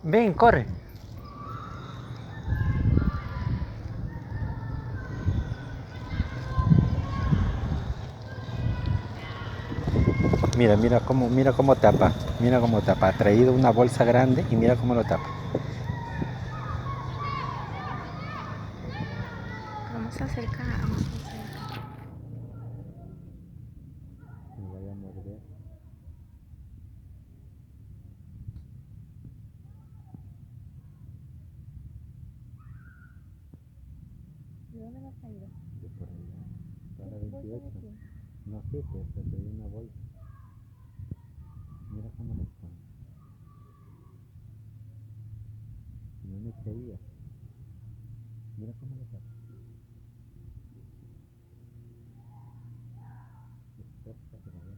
Ven, corre. Mira, mira cómo tapa. Mira cómo tapa. Ha traído una bolsa grande y mira cómo lo tapa. Vamos a acercar, vamos a acercar. Me vaya a morder. ¿De dónde lo has traído? De por allá. Para ¿Qué bolsa 28. de quién? No sé, pues ha traído una bolsa. Mira cómo lo pone. No me creía. Mira cómo lo tapa. Experta, pero a ver.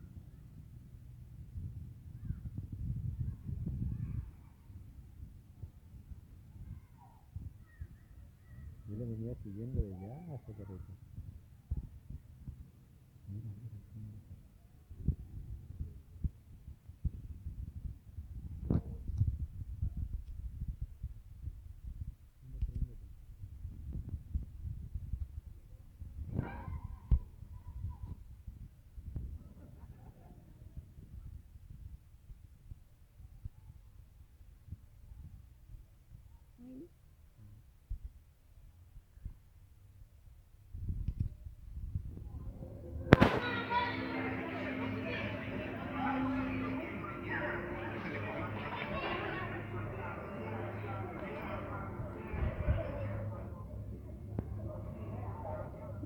Yo le venía siguiendo de allá hacia por eso. Mira, mira cómo lo tapa.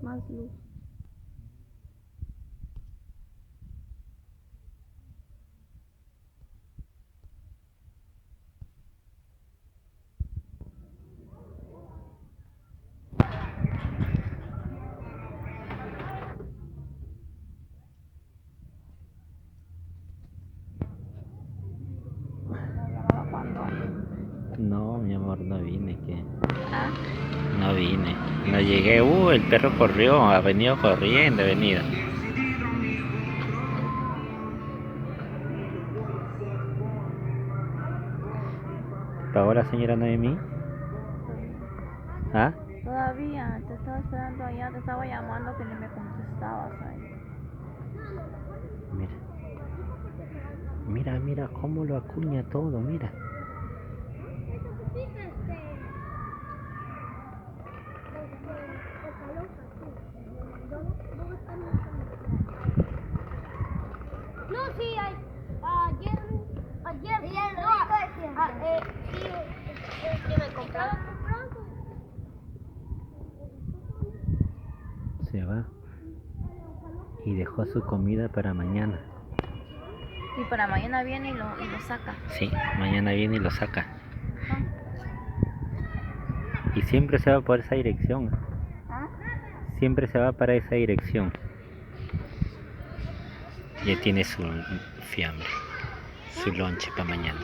Más luz. No, mi amor, no vine, que ¿Ah? no vine. No llegué, el perro corrió, ha venido corriendo, ha venido. ¿Pagó la señora Noemí? Todavía. ¿Ah? Todavía, te estaba esperando allá, te estaba llamando que ni me contestabas ahí. Mira. Mira, mira cómo lo acuña todo, mira. No, sí, ayer, sí, que me compraron. Se va. Y dejó su comida para mañana. Y para mañana viene y lo saca. Sí, mañana viene y lo saca. Ajá. Y siempre se va por esa dirección. ¿Ah? Siempre se va para esa dirección. Ya tiene su fiambre, su lonche para mañana.